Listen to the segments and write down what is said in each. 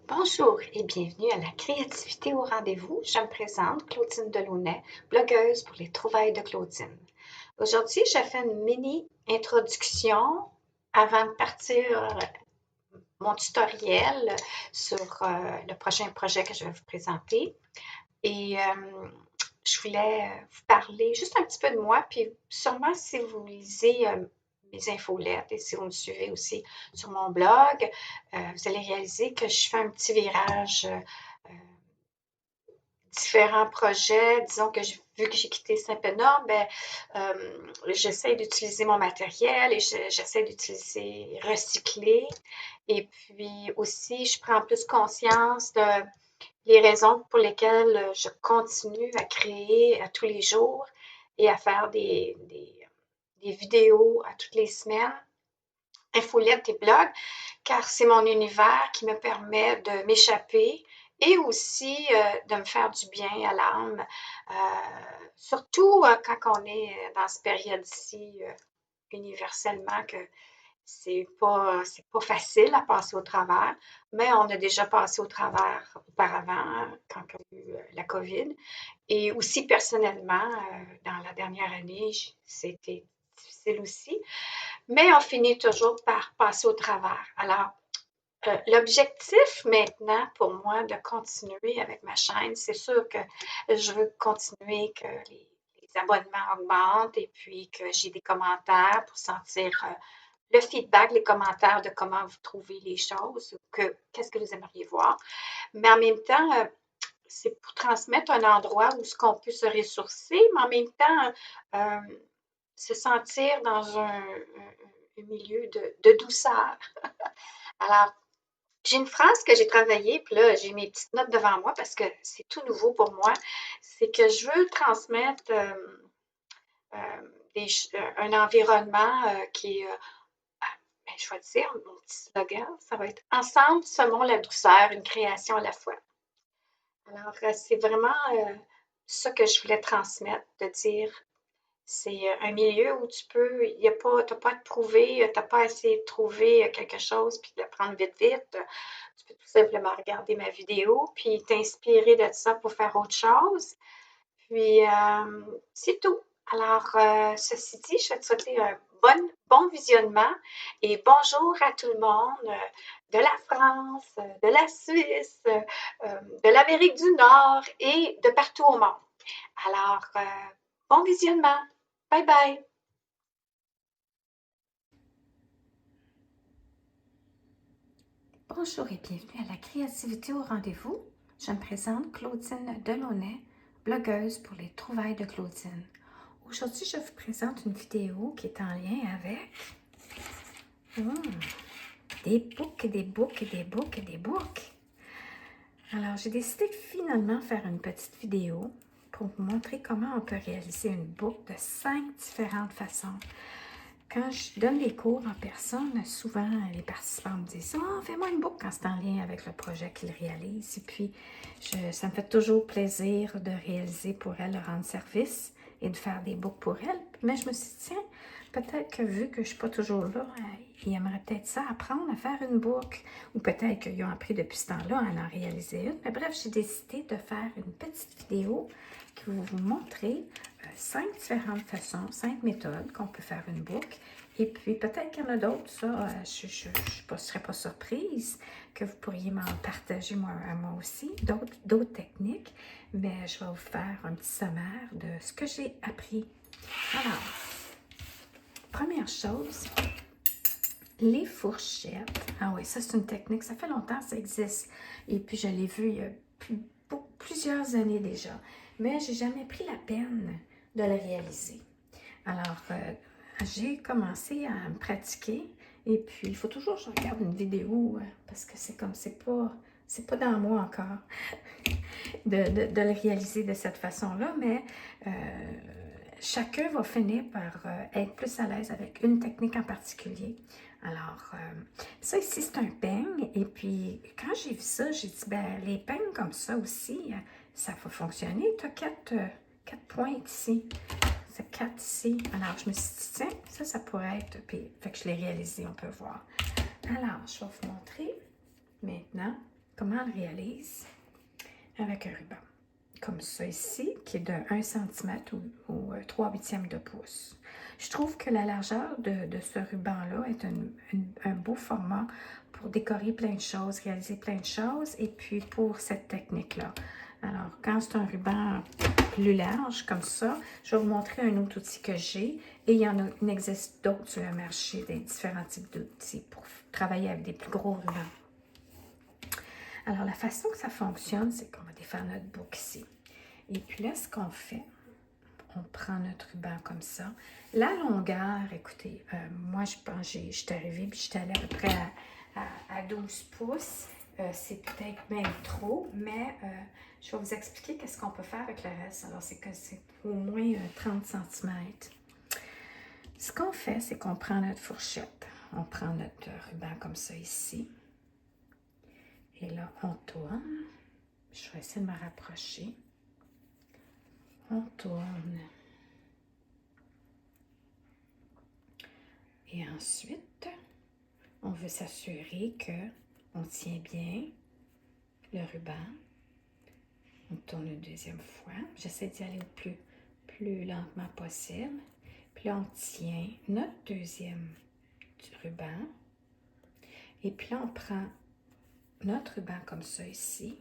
Bonjour et bienvenue à la créativité au rendez-vous. Je me présente, Claudine Delaunay, blogueuse pour les trouvailles de Claudine. Aujourd'hui, je fais une mini introduction avant de partir mon tutoriel sur le prochain projet que je vais vous présenter. Et je voulais vous parler juste un petit peu de moi, puis sûrement si vous lisez mes infolettes et si vous me suivez aussi sur mon blog, vous allez réaliser que je fais un petit virage, différents projets. Disons que vu que j'ai quitté Saint-Pénard, ben, j'essaie d'utiliser mon matériel et j'essaie d'utiliser recycler. Et puis aussi, je prends plus conscience de les raisons pour lesquelles je continue à créer à tous les jours et à faire des vidéos à toutes les semaines, infolettes et blogs, car c'est mon univers qui me permet de m'échapper et aussi de me faire du bien à l'âme, surtout quand on est dans cette période-ci universellement que c'est pas facile à passer au travers, mais on a déjà passé au travers auparavant, hein, quand il y a eu la COVID. Et aussi personnellement, dans la dernière année, c'était difficile aussi, mais on finit toujours par passer au travers. Alors, l'objectif maintenant pour moi de continuer avec ma chaîne, c'est sûr que je veux continuer que les abonnements augmentent et puis que j'ai des commentaires pour sentir le feedback, les commentaires de comment vous trouvez les choses, qu'est-ce que vous aimeriez voir. Mais en même temps, c'est pour transmettre un endroit où ce qu'on peut se ressourcer, mais en même temps, se sentir dans un milieu de douceur. Alors, j'ai une phrase que j'ai travaillée, puis là, j'ai mes petites notes devant moi parce que c'est tout nouveau pour moi. C'est que je veux transmettre un environnement qui est, ben, je vais dire, mon petit slogan, ça va être Ensemble, semons la douceur, une création à la fois. Alors, c'est vraiment ça que je voulais transmettre, de dire c'est un milieu où il y a pas, t'as pas à te prouver, t'as pas à essayer de trouver quelque chose puis de le prendre vite, vite. Tu peux tout simplement regarder ma vidéo puis t'inspirer de ça pour faire autre chose. Puis, c'est tout. Alors, ceci dit, je vais te souhaiter un bon visionnement et bonjour à tout le monde de la France, de la Suisse, de l'Amérique du Nord et de partout au monde. Alors, bon visionnement. Bye bye. Bonjour et bienvenue à la créativité au rendez-vous. Je me présente Claudine Delaunay, blogueuse pour les trouvailles de Claudine. Aujourd'hui, je vous présente une vidéo qui est en lien avec des books et des books et des books et des books. Alors, j'ai décidé de finalement faire une petite vidéo pour vous montrer comment on peut réaliser une book de 5 différentes façons. Quand je donne des cours en personne, souvent les participants me disent « Ah, fais-moi une book quand c'est en lien avec le projet qu'ils réalisent. » Et puis, ça me fait toujours plaisir de réaliser pour elles, de rendre service et de faire des books pour elles. Mais je me suis dit, tiens, peut-être que vu que je ne suis pas toujours là, ils aimeraient peut-être ça, apprendre à faire une book. Ou peut-être qu'ils ont appris depuis ce temps-là à en réaliser une. Mais bref, j'ai décidé de faire une petite vidéo qui va vous montrer 5 différentes façons, 5 méthodes qu'on peut faire une book. Et puis, peut-être qu'il y en a d'autres, ça, je ne serais pas surprise que vous pourriez m'en partager moi aussi, d'autres techniques. Mais je vais vous faire un petit sommaire de ce que j'ai appris. Alors, première chose, les fourchettes. Ah oui, ça c'est une technique, ça fait longtemps que ça existe. Et puis, je l'ai vu il y a plusieurs années déjà. Mais je n'ai jamais pris la peine de le réaliser. Alors, j'ai commencé à me pratiquer et puis il faut toujours que je regarde une vidéo parce que c'est pas dans moi encore de le réaliser de cette façon-là, mais chacun va finir par être plus à l'aise avec une technique en particulier. Alors, ça ici, c'est un peigne. Et puis, quand j'ai vu ça, j'ai dit, ben les peignes comme ça aussi, ça va fonctionner. Tu as 4 pointes ici. C'est 4 ici. Alors, je me suis dit, tiens, ça pourrait être... Puis, fait que je l'ai réalisé, on peut voir. Alors, je vais vous montrer maintenant comment on le réalise? Avec un ruban. Comme ça ici, qui est de 1 cm ou 3/8 de pouce. Je trouve que la largeur de ce ruban-là est un beau format pour décorer plein de choses, réaliser plein de choses, et puis pour cette technique-là. Alors, quand c'est un ruban plus large, comme ça, je vais vous montrer un autre outil que j'ai, et il existe d'autres sur le marché, des différents types d'outils pour travailler avec des plus gros rubans. Alors, la façon que ça fonctionne, c'est qu'on va défaire notre boucle ici. Et puis là, ce qu'on fait, on prend notre ruban comme ça. La longueur, écoutez, moi, je pense que j'étais arrivée, puis j'étais allée à peu près à 12 pouces. C'est peut-être même trop, mais je vais vous expliquer qu'est-ce qu'on peut faire avec le reste. Alors, c'est que c'est au moins 30 cm. Ce qu'on fait, c'est qu'on prend notre fourchette. On prend notre ruban comme ça ici. Et là, on tourne. Je vais essayer de me rapprocher. On tourne. Et ensuite, on veut s'assurer qu'on tient bien le ruban. On tourne une deuxième fois. J'essaie d'y aller le plus lentement possible. Puis là, on tient notre deuxième ruban. Et puis là, on prend notre ruban comme ça ici.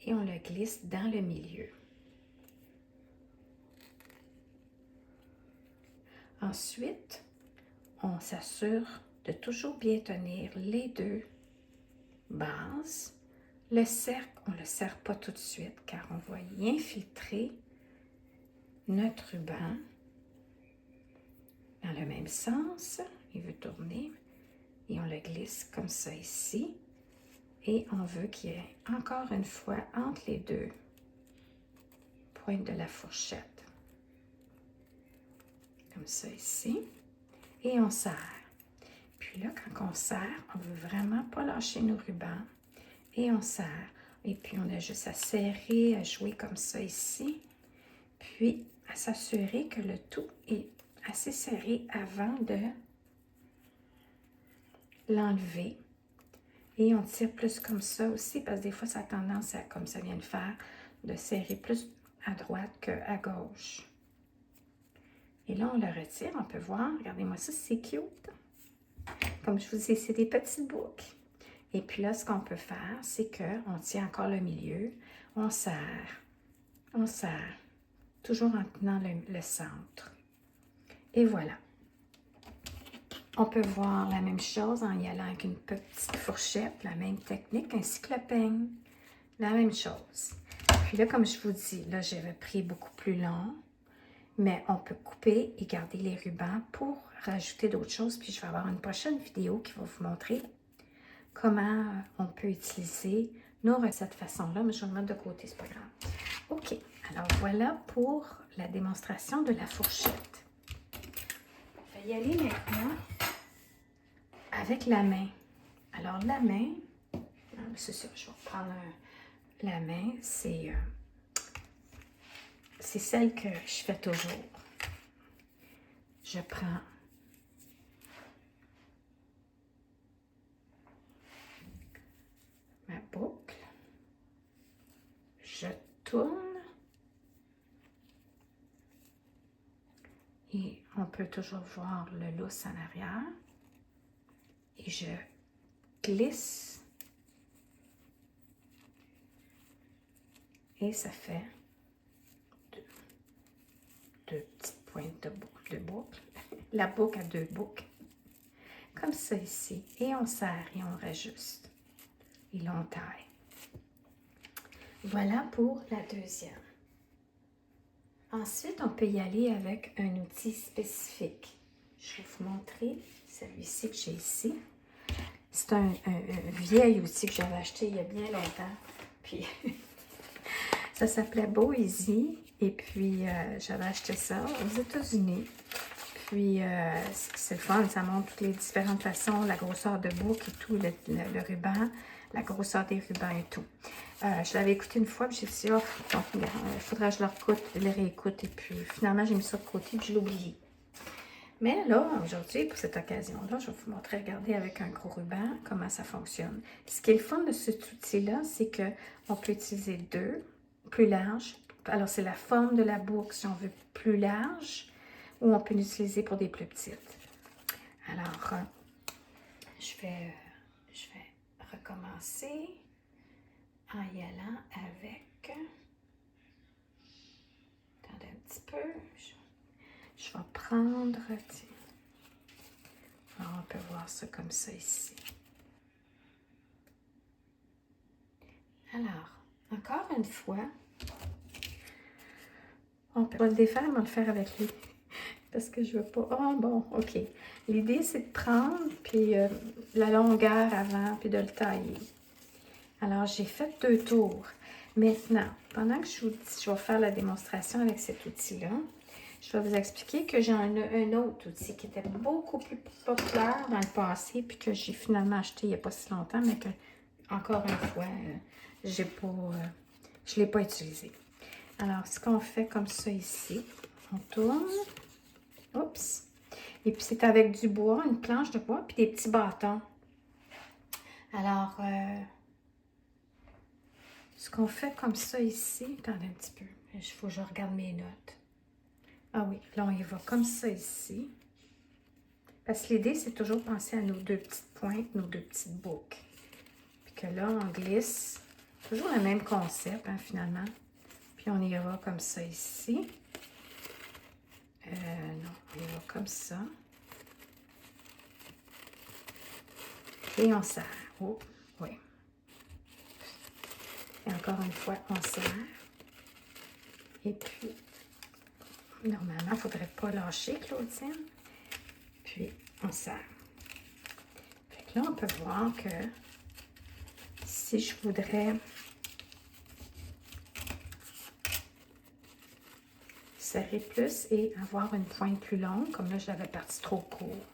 Et on le glisse dans le milieu. Ensuite, on s'assure de toujours bien tenir les deux bases. Le cercle, on ne le serre pas tout de suite car on va y infiltrer notre ruban dans le même sens. Il veut tourner et on le glisse comme ça ici. Et on veut qu'il y ait encore une fois entre les deux pointes de la fourchette. Comme ça ici. Et on serre. Puis là, quand on serre, on ne veut vraiment pas lâcher nos rubans. Et on serre. Et puis, on a juste à serrer, à jouer comme ça ici. Puis, à s'assurer que le tout est assez serré avant de l'enlever. Et on tire plus comme ça aussi, parce que des fois, ça a tendance à, comme ça vient de faire, de serrer plus à droite qu'à gauche. Et là, on le retire, on peut voir. Regardez-moi ça, c'est cute. Comme je vous dis, c'est des petites boucles. Et puis là, ce qu'on peut faire, c'est qu'on tient encore le milieu. On serre, toujours en tenant le centre. Et voilà. On peut voir la même chose en y allant avec une petite fourchette, la même technique, ainsi que le peigne. La même chose. Puis là, comme je vous dis, là, j'avais pris beaucoup plus long. Mais on peut couper et garder les rubans pour rajouter d'autres choses. Puis je vais avoir une prochaine vidéo qui va vous montrer comment on peut utiliser nos recettes de cette façon-là. Mais je vais le mettre de côté, c'est pas grave. OK, alors voilà pour la démonstration de la fourchette. Je vais y aller maintenant avec la main. Alors la main, c'est ça, je vais prendre la main, c'est celle que je fais toujours. Je prends ma boucle, je tourne et on peut toujours voir le lousse en arrière et je glisse et ça fait deux petites pointes de boucle. La boucle a deux boucles, comme ça ici. Et on serre et on rajuste. Et là, on taille. Voilà pour la deuxième. Ensuite, on peut y aller avec un outil spécifique. Je vais vous montrer celui-ci que j'ai ici. C'est un vieil outil que j'avais acheté il y a bien longtemps. Puis, ça s'appelait Boeasy. Et puis, j'avais acheté ça aux États-Unis. Puis, c'est le fun, ça montre toutes les différentes façons, la grosseur de boucle et tout, le ruban, la grosseur des rubans et tout. Je l'avais écouté une fois, puis j'ai dit, oh, il faudrait que je le réécoute. Et puis, finalement, j'ai mis ça de côté, puis je l'ai oublié. Mais là, aujourd'hui, pour cette occasion-là, je vais vous montrer, regardez, avec un gros ruban, comment ça fonctionne. Ce qui est le fun de cet outil-là, c'est qu'on peut utiliser deux, plus larges. Alors, c'est la forme de la boucle, si on veut plus large, ou on peut l'utiliser pour des plus petites. Alors, je vais recommencer en y allant avec... Attendez un petit peu. Je vais prendre... Tiens. Alors, on peut voir ça comme ça ici. Alors, encore une fois, on peut pas le défaire, mais on va le faire avec lui. Parce que je veux pas... Oh, bon, OK. L'idée, c'est de prendre, puis la longueur avant, puis de le tailler. Alors, j'ai fait 2 tours. Maintenant, pendant que je vais faire la démonstration avec cet outil-là, je vais vous expliquer que j'ai un autre outil qui était beaucoup plus populaire dans le passé, puis que j'ai finalement acheté il n'y a pas si longtemps, mais que, encore une fois, je ne l'ai pas utilisé. Alors, ce qu'on fait comme ça ici, on tourne. Oups! Et puis, c'est avec du bois, une planche de bois, puis des petits bâtons. Alors, ce qu'on fait comme ça ici, attendez un petit peu, il faut que je regarde mes notes. Ah oui, là, on y va comme ça ici. Parce que l'idée, c'est toujours penser à nos 2 petites pointes, nos 2 petites boucles. Puis que là, on glisse. Toujours le même concept, hein, finalement. Puis on y va comme ça ici. Non, on y va comme ça. Et on serre. Oh, oui. Et encore une fois, on serre. Et puis, normalement, il ne faudrait pas lâcher, Claudine. Puis, on serre. Fait que là, on peut voir que si je voudrais serrer plus et avoir une pointe plus longue, comme là, je l'avais parti trop court.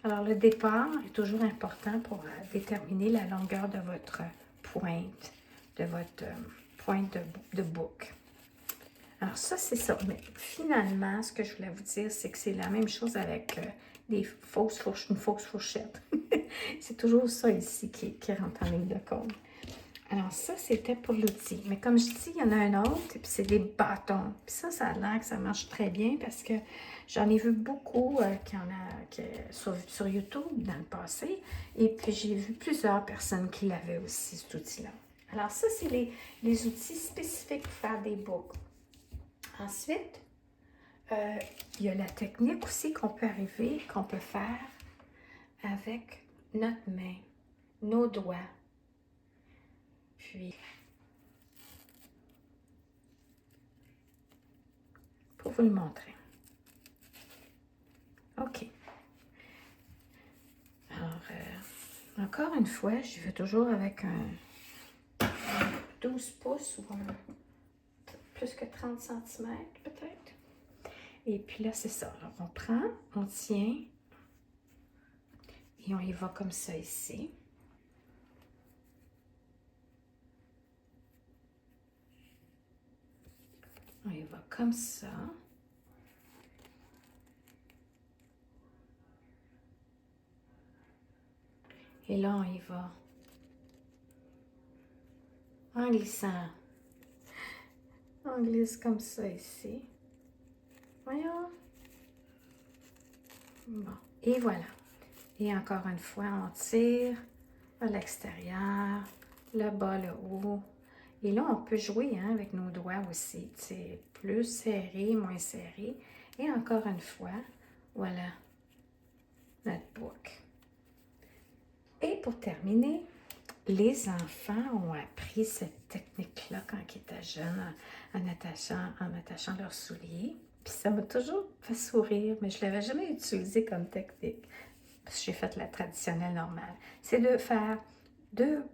Alors, le départ est toujours important pour déterminer la longueur de votre pointe, de votre pointe de boucle. Alors, ça, c'est ça. Mais finalement, ce que je voulais vous dire, c'est que c'est la même chose avec une fausse fourchette. C'est toujours ça ici qui rentre en ligne de compte. Alors, ça, c'était pour l'outil. Mais comme je dis, il y en a un autre, et puis c'est des bâtons. Puis ça a l'air que ça marche très bien parce que j'en ai vu beaucoup sur YouTube dans le passé. Et puis, j'ai vu plusieurs personnes qui l'avaient aussi, cet outil-là. Alors, ça, c'est les outils spécifiques pour faire des boucles. Ensuite, il y a la technique aussi qu'on peut faire avec notre main, nos doigts. Puis, pour vous le montrer. OK. Alors, encore une fois, je vais toujours avec un 12 pouces ou plus que 30 cm peut-être. Et puis là, c'est ça. Alors, on prend, on tient et on y va comme ça ici. On y va comme ça. Et là, on y va en glissant. On glisse comme ça ici. Voyons. Bon, et voilà. Et encore une fois, on tire à l'extérieur, le bas, le haut. Et là, on peut jouer avec nos doigts aussi. C'est plus serré, moins serré. Et encore une fois, voilà notre boucle. Et pour terminer, les enfants ont appris cette technique-là quand ils étaient jeunes en attachant leurs souliers. Puis ça m'a toujours fait sourire, mais je ne l'avais jamais utilisé comme technique. Parce que j'ai fait la traditionnelle normale. C'est de faire deux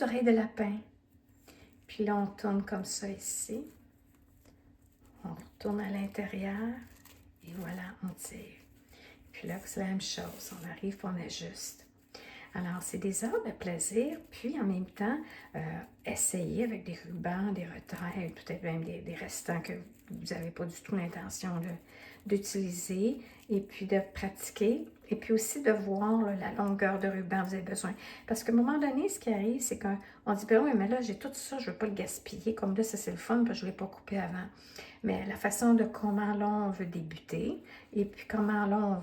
oreilles de lapin. Puis là, on tourne comme ça ici. On retourne à l'intérieur. Et voilà, on tire. Puis là, c'est la même chose. On arrive, on ajuste. Alors, c'est des heures de plaisir, puis en même temps, essayer avec des rubans, des retraits, peut-être même des restants que vous n'avez pas du tout l'intention d'utiliser, et puis de pratiquer, et puis aussi de voir là, la longueur de ruban que vous avez besoin. Parce qu'à un moment donné, ce qui arrive, c'est qu'on dit, ben oui, mais là, j'ai tout ça, je ne veux pas le gaspiller, comme là, ça c'est le fun, parce que je ne l'ai pas coupé avant. Mais la façon de comment là, on veut débuter, et puis comment là,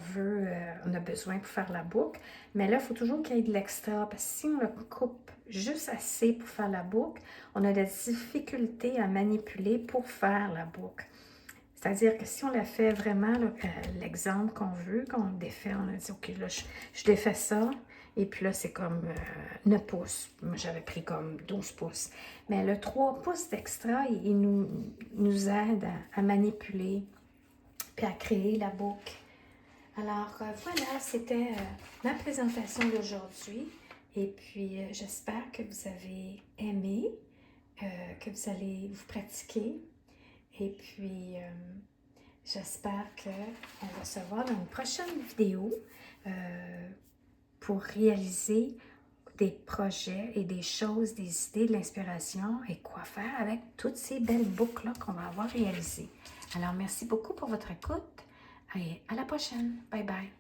on a besoin pour faire la boucle. Mais là, il faut toujours qu'il y ait de l'extra, parce que si on le coupe juste assez pour faire la boucle, on a des difficultés à manipuler pour faire la boucle. C'est-à-dire que si on la fait vraiment, l'exemple qu'on veut, qu'on défait, on a dit, OK, là, je défais ça, et puis là, c'est comme 9 pouces. Moi, j'avais pris comme 12 pouces. Mais le 3 pouces d'extra, il nous aide à manipuler, puis à créer la boucle. Alors, voilà, c'était ma présentation d'aujourd'hui. Et puis, j'espère que vous avez aimé, que vous allez vous pratiquer. Et puis, j'espère qu'on va se voir dans une prochaine vidéo pour réaliser des projets et des choses, des idées, de l'inspiration et quoi faire avec toutes ces belles boucles-là qu'on va avoir réalisées. Alors, merci beaucoup pour votre écoute et à la prochaine. Bye bye.